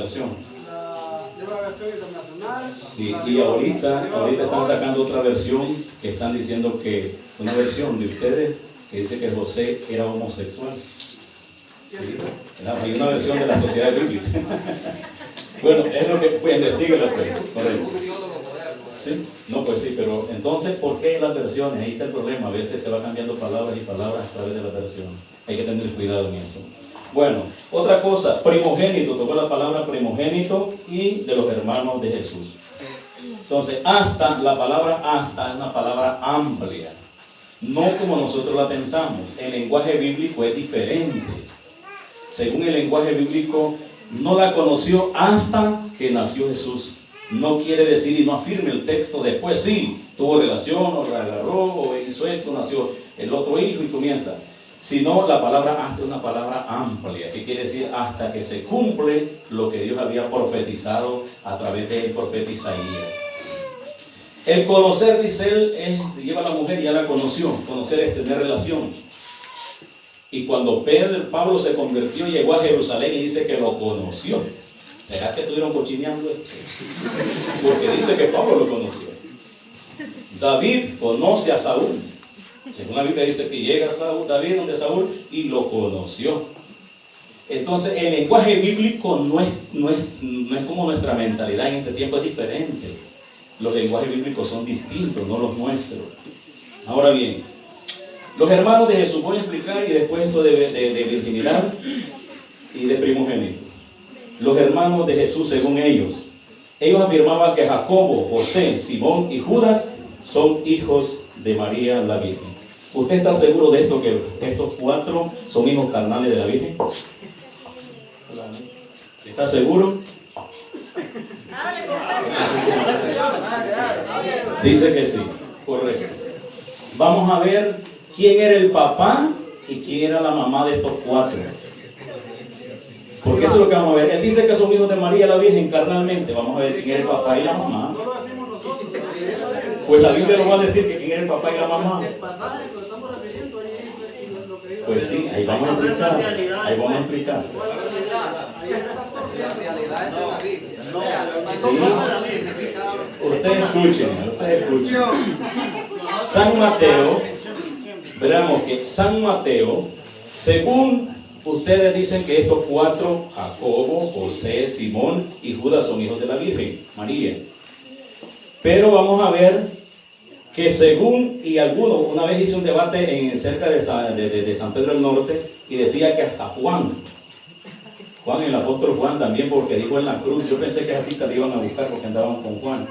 versión? La nueva versión internacional. Sí, y ahorita están sacando otra versión que están diciendo que una versión de ustedes que dice que José era homosexual. Sí, hay una versión de la Sociedad Bíblica. Bueno, es lo que pues, investíguelo, pues, correcto. Sí, no, pues sí, pero entonces, ¿por qué las versiones? Ahí está el problema. A veces se va cambiando palabras y palabras a través de las versiones. Hay que tener cuidado en eso. Bueno, otra cosa, primogénito, tocó la palabra primogénito y de los hermanos de Jesús. Entonces, hasta, la palabra hasta es una palabra amplia. No como nosotros la pensamos. El lenguaje bíblico es diferente. Según el lenguaje bíblico, no la conoció hasta que nació Jesús. No quiere decir y no afirme el texto después, sí, tuvo relación, o la agarró, o hizo esto, nació el otro hijo y comienza. Sino la palabra hasta es una palabra amplia, que quiere decir hasta que se cumple lo que Dios había profetizado a través del profeta Isaías. El conocer, dice él, lleva a la mujer y ya la conoció. Conocer es tener relación. Y cuando Pablo se convirtió, llegó a Jerusalén y dice que lo conoció. ¿Será que estuvieron cochineando esto? Porque dice que Pablo lo conoció. David conoce a Saúl. Según la Biblia dice que llega David donde Saúl y lo conoció. Entonces el lenguaje bíblico no es como nuestra mentalidad en este tiempo, es diferente. Los lenguajes bíblicos son distintos, no los nuestros. Ahora bien, los hermanos de Jesús, voy a explicar y después esto de virginidad y de primogénito. Los hermanos de Jesús, según ellos afirmaban que Jacobo, José, Simón y Judas son hijos de María la Virgen. ¿Usted está seguro de esto, que estos cuatro son hijos carnales de la Virgen? ¿Está seguro? Dice que sí, correcto. Vamos a ver quién era el papá y quién era la mamá de estos cuatro. Porque eso es lo que vamos a ver. Él dice que son hijos de María la Virgen carnalmente. Vamos a ver quién era el papá y la mamá. Pues la Biblia nos va a decir que quién era el papá y la mamá. Pues sí, ahí vamos a explicar. Ahí vamos a explicar. Sí. Ustedes escuchen. San Mateo, veremos que San Mateo, según ustedes dicen que estos cuatro, Jacobo, José, Simón y Judas, son hijos de la Virgen María. Pero vamos a ver que según, y algunos, una vez hice un debate cerca de San Pedro del Norte, y decía que hasta Juan, el apóstol Juan también, porque dijo en la cruz, yo pensé que así te la iban a buscar porque andaban con Juan.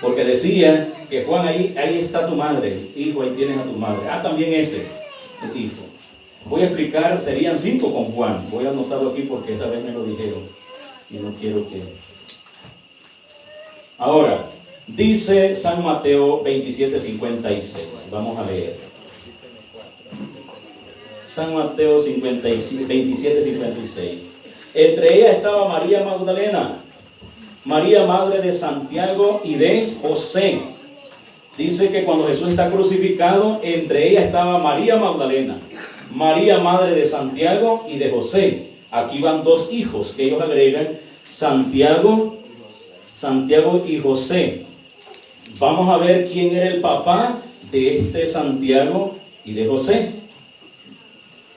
Porque decía que Juan, ahí está tu madre, hijo, ahí tienes a tu madre. También ese, el hijo. Voy a explicar, serían 5 con Juan. Voy a anotarlo aquí porque esa vez me lo dijeron. Y no quiero que... Ahora, dice San Mateo 27:56. Vamos a leer. San Mateo 27:56. Entre ellas estaba María Magdalena, María madre de Santiago y de José. Dice que cuando Jesús está crucificado, entre ellas estaba María Magdalena, María madre de Santiago y de José. Aquí van 2 hijos que ellos agregan, Santiago y José. Vamos a ver quién era el papá de este Santiago y de José.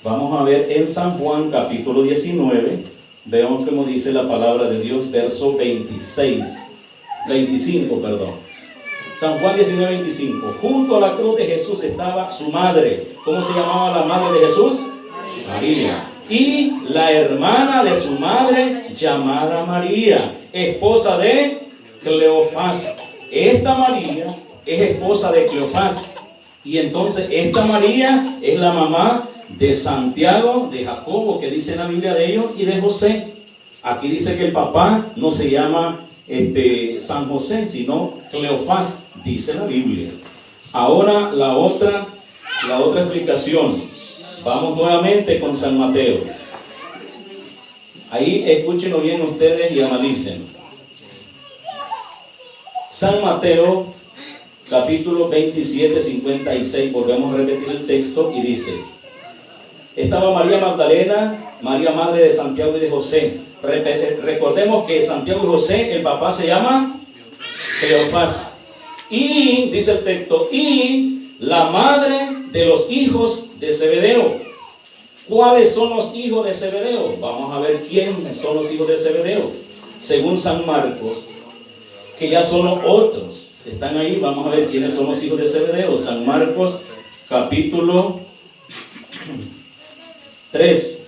Vamos a ver en San Juan capítulo 19. Veamos cómo dice la palabra de Dios, verso 25. San Juan 19:25. Junto a la cruz de Jesús estaba su madre. ¿Cómo se llamaba la madre de Jesús? María. Y la hermana de su madre, llamada María, esposa de Cleofás. Esta María es esposa de Cleofás. Y entonces esta María es la mamá de Santiago, de Jacobo, que dice la Biblia de ellos, y de José. Aquí dice que el papá no se llama San José, sino Cleofás, dice la Biblia. Ahora la otra explicación. Vamos nuevamente con San Mateo. Ahí escúchenlo bien ustedes y analicen. San Mateo capítulo 27:56. Volvemos a repetir el texto y dice: estaba María Magdalena, María madre de Santiago y de José. Recordemos que Santiago y José, el papá se llama Cleofás. Y, dice el texto, y la madre de los hijos de Zebedeo. ¿Cuáles son los hijos de Zebedeo? Vamos a ver quiénes son los hijos de Zebedeo. Según San Marcos, que ya son otros. Están ahí, vamos a ver quiénes son los hijos de Zebedeo. San Marcos, capítulo 3.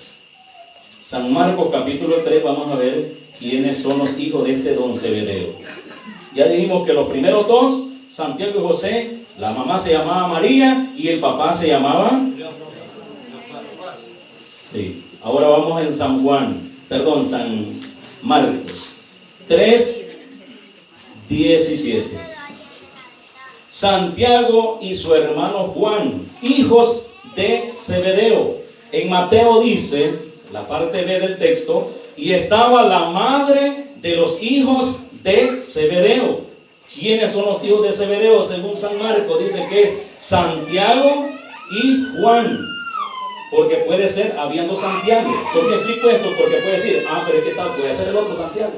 San Marcos, capítulo 3, vamos a ver quiénes son los hijos de este don Zebedeo. Ya dijimos que los primeros dos, Santiago y José, la mamá se llamaba María y el papá se llamaba... Sí, ahora vamos en San Marcos 3:17. Santiago y su hermano Juan, hijos de Zebedeo. En Mateo dice, la parte B del texto, y estaba la madre de los hijos de Zebedeo. ¿Quiénes son los hijos de Zebedeo? Según San Marcos dice que Santiago y Juan. Porque puede ser habiendo Santiago. ¿Por qué explico esto? Porque puede decir, pero es que tal, puede ser el otro Santiago.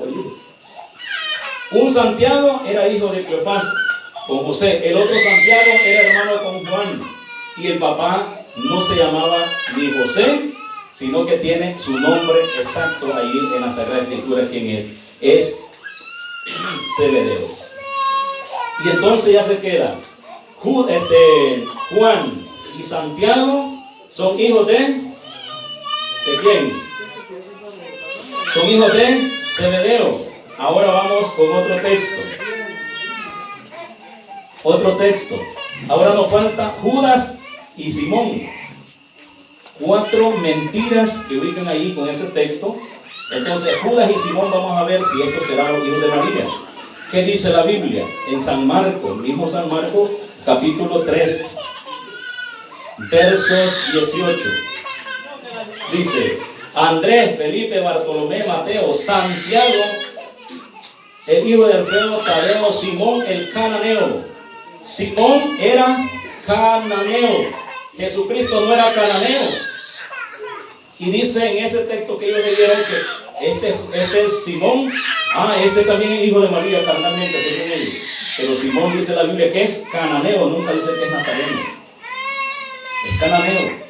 Un Santiago era hijo de Cleofás con José. El otro Santiago era hermano con Juan. Y el papá no se llamaba ni José, sino que tiene su nombre exacto ahí en la Sagrada Escritura. ¿Quién es? Es Zebedeo. Y entonces ya se queda Juan y Santiago son hijos ¿de quién? Son hijos de Zebedeo. Ahora vamos con otro texto. Ahora nos falta Judas y Simón. 4 mentiras que ubican ahí con ese texto. Entonces Judas y Simón, vamos a ver si estos serán los hijos de María. ¿Qué dice la Biblia? En San Marcos, mismo San Marcos, capítulo 3, versos 18. Dice, Andrés, Felipe, Bartolomé, Mateo, Santiago, el hijo de Alfeo, Tadeo, Simón el cananeo. Simón era cananeo. Jesucristo no era cananeo. Y dice en ese texto que ellos leyeron que este es Simón. Este también es hijo de María carnalmente, según ellos. Pero Simón dice la Biblia que es cananeo, nunca dice que es nazareno. Es cananeo.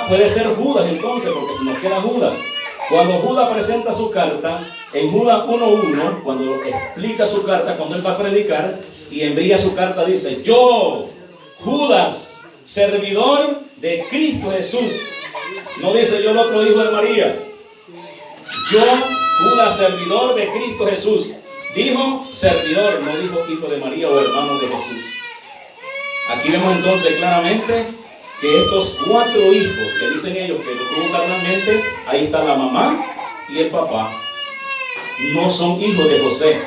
Puede ser Judas entonces, porque se nos queda Judas. Cuando Judas presenta su carta, en Judas 1:1, cuando explica su carta, cuando él va a predicar y envía su carta, dice: yo, Judas, servidor de Cristo Jesús. No dice yo el otro hijo de María. Yo, Judas, servidor de Cristo Jesús. Dijo servidor, no dijo hijo de María o hermano de Jesús. Aquí vemos entonces claramente que estos 4 hijos que dicen ellos que lo tuvo carnalmente, ahí está la mamá y el papá, no son hijos de José.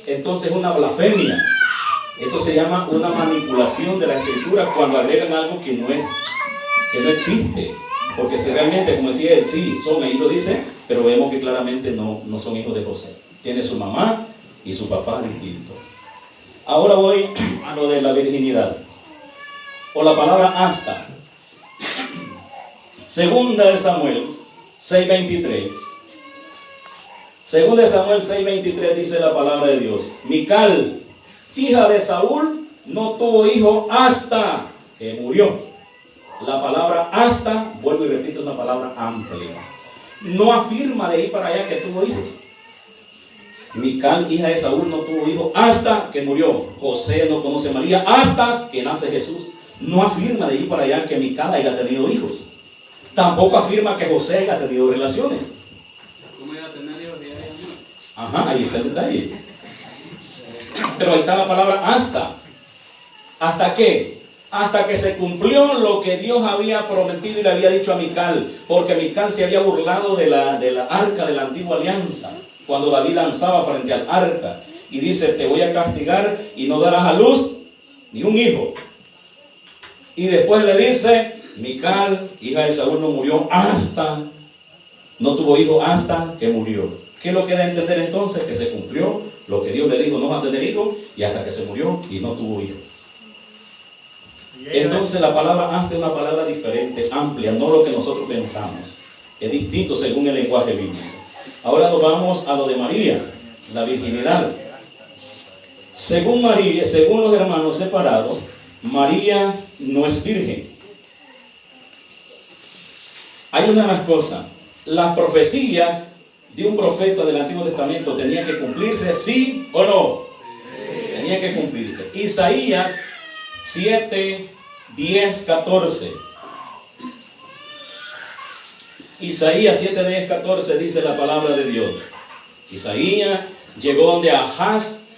Entonces es una blasfemia. Esto se llama una manipulación de la Escritura cuando agregan algo que no existe. Porque si realmente, como decía él, sí, son, ahí lo dice, pero vemos que claramente no son hijos de José. Tiene su mamá y su papá distinto. Ahora voy a lo de la virginidad, o la palabra hasta. Segunda de Samuel 6:23. Segunda de Samuel 6:23 dice la palabra de Dios: Mical, hija de Saúl, no tuvo hijo hasta que murió. La palabra hasta, vuelvo y repito, es una palabra amplia. No afirma de ahí para allá que tuvo hijos. Mical, hija de Saúl, no tuvo hijo hasta que murió. José no conoce a María hasta que nace Jesús. No afirma de ahí para allá que Mical haya tenido hijos. Tampoco afirma que José haya tenido relaciones. ¿Cómo iba a tener hijos? Ahí está el detalle. Pero ahí está la palabra hasta. ¿Hasta qué? Hasta que se cumplió lo que Dios había prometido y le había dicho a Mical, porque Mical se había burlado de la arca de la antigua alianza, cuando David danzaba frente al arca, y dice: te voy a castigar y no darás a luz ni un hijo. Y después le dice: Mical, hija de Saúl, no tuvo hijo hasta que murió. ¿Qué es lo que da a entender entonces? Que se cumplió lo que Dios le dijo: no va a tener hijo, y hasta que se murió y no tuvo hijo. Entonces la palabra hasta es una palabra diferente, amplia, no lo que nosotros pensamos. Es distinto según el lenguaje bíblico. Ahora nos vamos a lo de María, la virginidad. Según María, según los hermanos separados, María no es virgen. Hay una de las cosas, las profecías de un profeta del Antiguo Testamento tenían que cumplirse, ¿sí o no? Tenían que cumplirse. Isaías 7, 10, 14. Isaías 7, 10, 14 dice la palabra de Dios. Isaías llegó donde Ahaz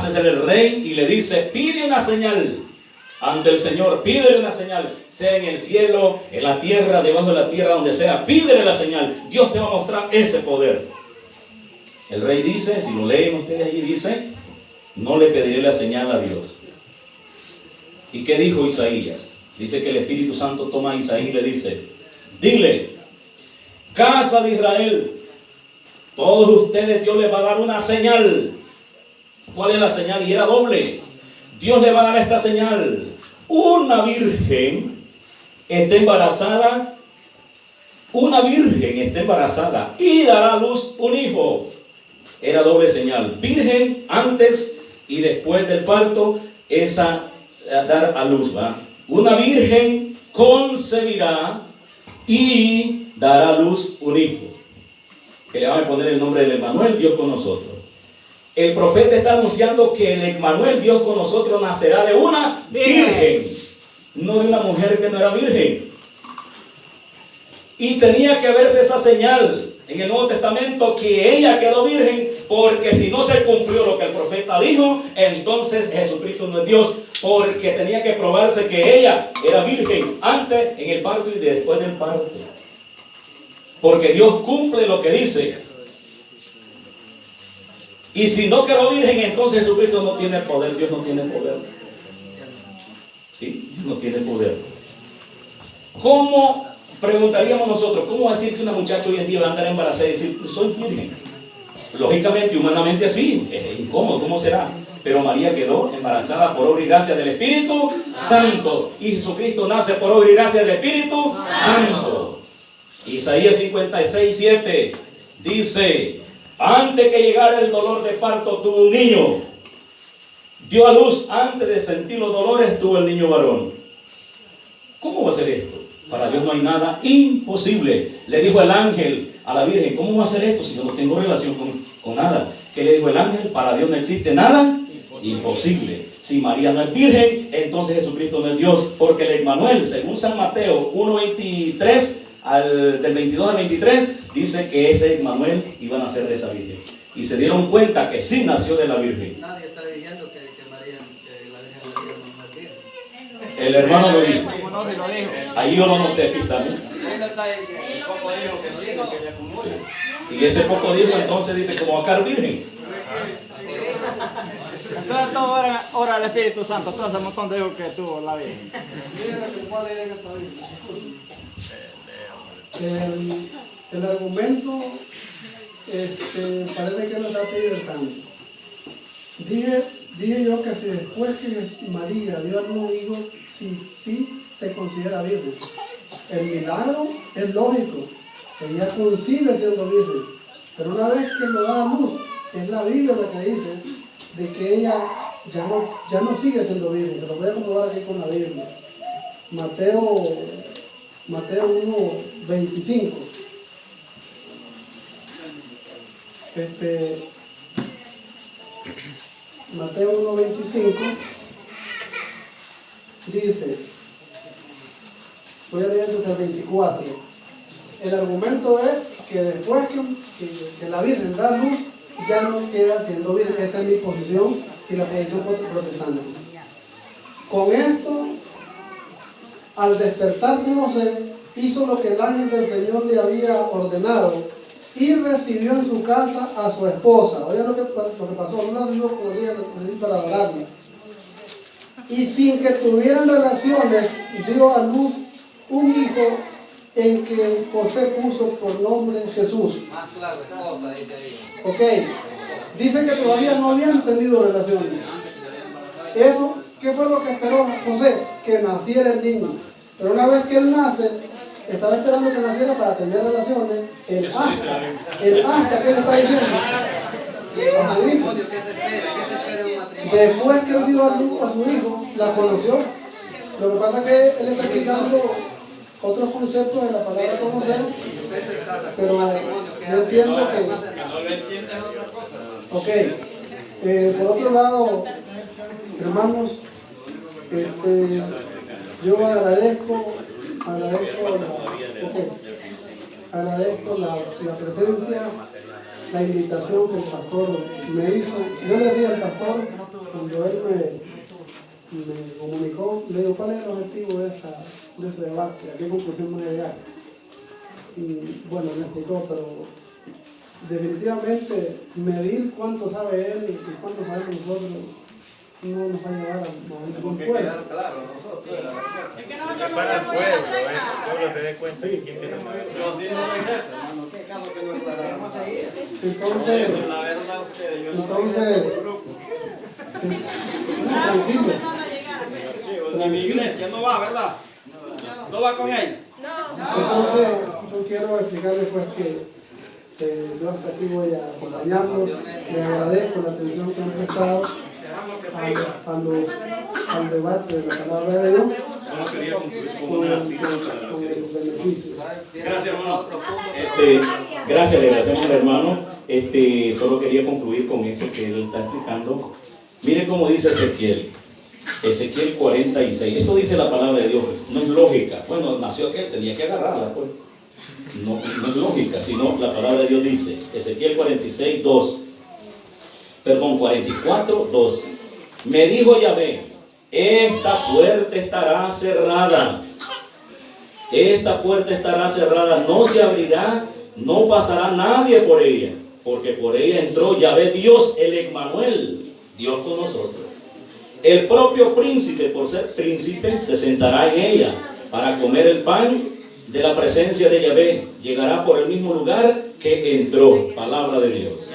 es el rey y le dice: pide una señal ante el Señor, pídele una señal, sea en el cielo, en la tierra, debajo de la tierra, donde sea, pídele la señal. Dios te va a mostrar ese poder. El rey dice, si lo leen ustedes allí, dice: no le pediré la señal a Dios. ¿Y qué dijo Isaías? Dice que el Espíritu Santo toma a Isaías y le dice: dile, casa de Israel, todos ustedes, Dios les va a dar una señal. ¿Cuál es la señal? Y era doble. Dios le va a dar esta señal: una virgen está embarazada, y dará a luz un hijo. Era doble señal: virgen antes y después del parto, esa dar a luz, ¿va? Una virgen concebirá y dará a luz un hijo, que le van a poner el nombre del Emmanuel, Dios con nosotros. El profeta está anunciando que el Emmanuel, Dios con nosotros, nacerá de una virgen, no de una mujer que no era virgen. Y tenía que verse esa señal en el Nuevo Testamento, que ella quedó virgen, porque si no se cumplió lo que el profeta dijo, entonces Jesucristo no es Dios, porque tenía que probarse que ella era virgen antes, en el parto y después del parto. Porque Dios cumple lo que dice. Y si no quedó virgen, entonces Jesucristo no tiene poder. Dios no tiene poder. ¿Sí? Dios no tiene poder. ¿Cómo, preguntaríamos nosotros, cómo decir que una muchacha hoy en día va a andar embarazada y decir: soy virgen? Lógicamente, humanamente así, es incómodo, ¿cómo será? Pero María quedó embarazada por obra y gracia del Espíritu Santo. Y Jesucristo nace por obra y gracia del Espíritu Santo. Isaías 56, 7 dice: antes que llegara el dolor de parto tuvo un niño. Dio a luz antes de sentir los dolores, tuvo el niño varón. ¿Cómo va a ser esto? Para Dios no hay nada imposible. Le dijo el ángel a la Virgen: ¿cómo va a ser esto si yo no tengo relación con nada? ¿Qué le dijo el ángel? Para Dios no existe nada imposible. Si María no es virgen, entonces Jesucristo no es Dios. Porque el Emmanuel, según San Mateo 1:23, del 22 al 23, dice que ese Emmanuel iba a nacer de esa virgen. Y se dieron cuenta que sí nació de la virgen. Nadie está diciendo que María, que la Virgen María no es virgen. El hermano lo dijo. Ahí yo lo noté aquí también. Poco dijo que no dijo que le acumula. Y ese poco dijo, entonces dice: como acá virgen. Entonces todo ora al Espíritu Santo, todo ese montón de hijos que tuvo la Virgen. El argumento parece que lo está divertando. Dije yo que si después que María dio a luz un hijo, sí se considera virgen. El milagro es lógico, ella concibe siendo virgen, pero una vez que lo da a luz, es la Biblia la que dice de que ella ya no sigue siendo virgen. Te lo voy a comprobar aquí con la Biblia. Mateo 1:25. Mateo 1:25 dice, voy a leer desde el 24. El argumento es que después que la Virgen da luz, ya no queda siendo virgen. Esa es mi posición y la posición protestante. Con esto, al despertarse José, hizo lo que el ángel del Señor le había ordenado y recibió en su casa a su esposa. Oigan lo que pasó, no la recibió como día para adorarla. Y sin que tuvieran relaciones, dio a luz un hijo en que José puso por nombre Jesús. Más claro, esposa, dice ahí. Ok, dice que todavía no habían tenido relaciones. Eso, ¿qué fue lo que esperó José? Que naciera el niño. Pero una vez que él nace, estaba esperando que naciera para tener relaciones. El hasta que le está diciendo a su hijo. Después que él dio a luz a su hijo, la conoció. Lo que pasa es que él está explicando otros conceptos de la palabra conocer, pero yo entiendo que... Ok. Por otro lado, hermanos, yo agradezco la presencia, la invitación que el pastor me hizo. Yo le decía al pastor, cuando él me comunicó, le digo, ¿cuál es el objetivo de ese debate? ¿A qué conclusión vamos a llegar? Y bueno, me explicó, pero definitivamente medir cuánto sabe él y cuánto sabemos nosotros no nos va a llevar a ningún pueblo. Es que nosotros no para el pueblo, el pueblo se dé cuenta de quién tiene más. Entonces, tranquilo. Ni mi iglesia no va, ¿verdad? No va con él. Entonces, yo quiero explicarles pues que yo hasta aquí voy a acompañarlos. Les agradezco la atención que han prestado al debate de la palabra de Dios con el beneficio. Gracias, hermano. Gracias, le agradecemos al hermano. Solo quería concluir con eso que él está explicando. Mire cómo dice Ezequiel 46. Esto dice la palabra de Dios, no es lógica. Bueno, nació aquel, tenía que agarrarla, pues. No es lógica, sino la palabra de Dios dice, Ezequiel 46, 2. Perdón, 44, 2. Me dijo Yahvé, esta puerta estará cerrada. Esta puerta estará cerrada, no se abrirá, no pasará nadie por ella, porque por ella entró Yahvé Dios, el Emmanuel, Dios con nosotros. El propio príncipe, por ser príncipe, se sentará en ella para comer el pan de la presencia de Yahvé. Llegará por el mismo lugar que entró. Palabra de Dios.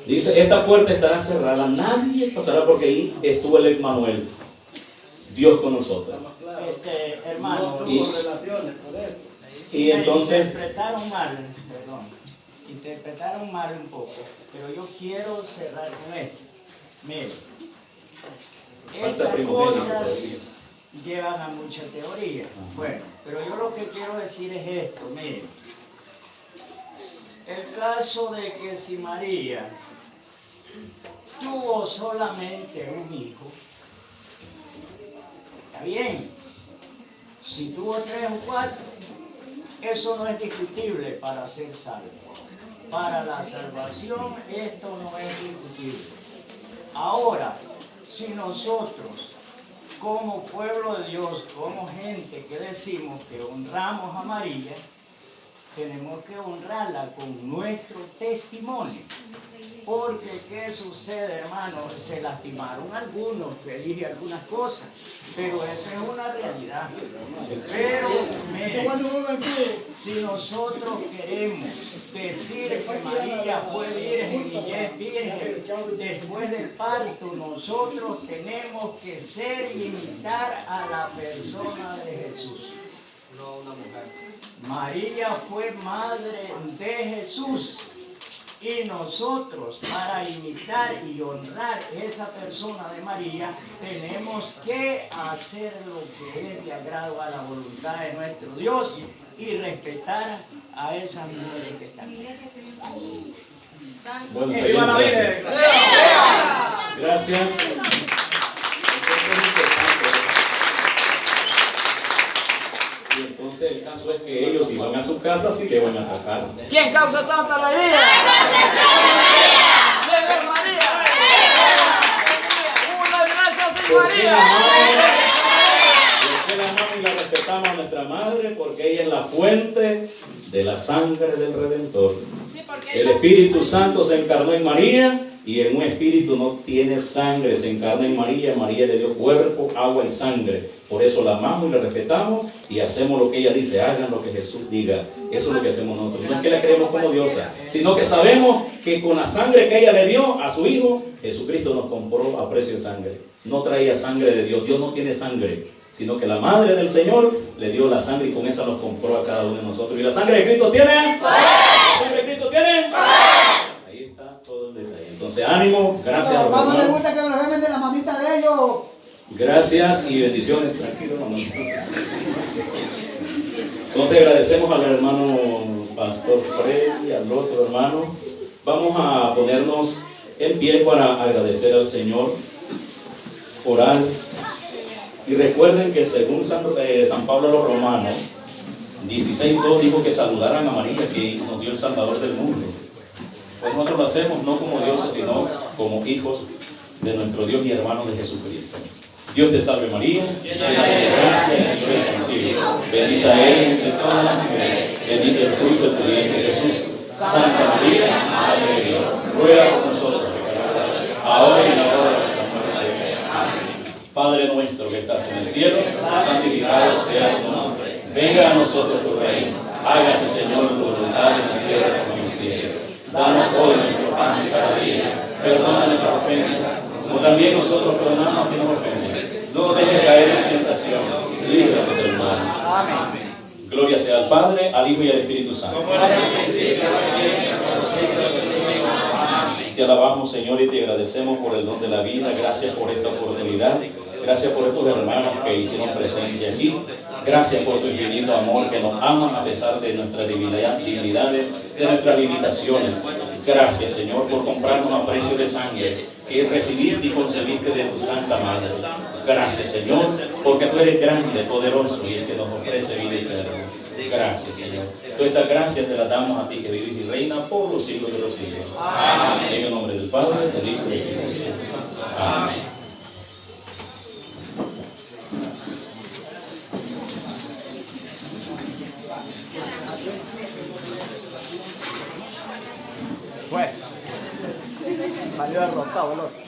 Dice, esta puerta estará cerrada, nadie pasará porque ahí estuvo el Emmanuel, Dios con nosotros. Hermano, y entonces interpretaron mal un poco, pero yo quiero cerrar con esto. Mire, estas cosas llevan a mucha teoría. Bueno, pero yo lo que quiero decir es esto, mire. El caso de que si María tuvo solamente un hijo, está bien. Si tuvo 3 o 4, eso no es discutible para ser salvo. Para la salvación esto no es discutible. Ahora, si nosotros, como pueblo de Dios, como gente que decimos que honramos a María, tenemos que honrarla con nuestro testimonio. Porque, ¿qué sucede, hermano? Se lastimaron algunos, que dije algunas cosas, pero esa es una realidad. Pero, si nosotros queremos decir que María fue virgen y es virgen después del parto, nosotros tenemos que ser y imitar a la persona de Jesús. No una mujer. María fue madre de Jesús. Y nosotros, para imitar y honrar esa persona de María, tenemos que hacer lo que es de agrado a la voluntad de nuestro Dios y respetar a esas mujeres que están aquí. Bueno, gracias. Gracias. Y entonces el caso es que ellos iban a su casa y le van a atacar. ¿Quién causa tanta alegría? María. ¿Por qué la amamos y la respetamos a nuestra madre? Porque ella es la fuente de la sangre del Redentor. El Espíritu Santo se encarnó en María y en un espíritu no tiene sangre, se encarna en María. María le dio cuerpo, agua y sangre. Por eso la amamos y la respetamos y hacemos lo que ella dice, hagan lo que Jesús diga. Eso es lo que hacemos nosotros. No es que la creemos como diosa, sino que sabemos que con la sangre que ella le dio a su Hijo, Jesucristo nos compró a precio de sangre. No traía sangre de Dios. Dios no tiene sangre. sino que la madre del Señor le dio la sangre y con esa los compró a cada uno de nosotros. ¿Y la sangre de Cristo tiene? ¿La sangre de Cristo tiene? Ahí está todo el detalle. Entonces, ánimo, gracias a los hermanos les hermanos. gusta que nos remen de la mamita de ellos. Gracias y bendiciones. Tranquilo, hermano. Entonces agradecemos al hermano Pastor Freddy, al otro hermano. Vamos a ponernos en pie para agradecer al Señor, orar. Y recuerden que según San Pablo a los Romanos 16:2 dijo que saludaran a María, que nos dio el Salvador del mundo. Pues nosotros lo hacemos no como dioses, sino como hijos de nuestro Dios y hermanos de Jesucristo. Dios te salve María, llena de gracia, el Señor es contigo. Bendita eres entre todas las mujeres, bendito el fruto de tu vientre Jesús. Santa María, Madre de Dios, ruega por nosotros pecadores, ahora y en la hora de nuestra muerte. Amén. Padre nuestro que estás en el cielo, santificado sea tu nombre. Venga a nosotros tu reino. Hágase, Señor, tu voluntad en la tierra como en el cielo. Danos hoy nuestro pan de cada día. Perdona nuestras ofensas, como también nosotros perdonamos a quienes nos ofenden. No nos dejes caer en tentación, líbranos del mal. Amén. Gloria sea al Padre, al Hijo y al Espíritu Santo. Te alabamos, Señor, y te agradecemos por el don de la vida. Gracias por esta oportunidad. Gracias por estos hermanos que hicieron presencia aquí. Gracias por tu infinito amor que nos aman a pesar de nuestras debilidades, de nuestras limitaciones. Gracias, Señor, por comprarnos a precio de sangre, que recibiste y concebiste de tu Santa Madre. Gracias, Señor, porque tú eres grande, poderoso y el que nos ofrece vida eterna. Gracias, Señor. Todas estas gracias te las damos a ti, que vives y reina por los siglos de los siglos. Amén. En el nombre del Padre, del Hijo y del Espíritu Santo. Amén. Pues, salió derrotado el otro.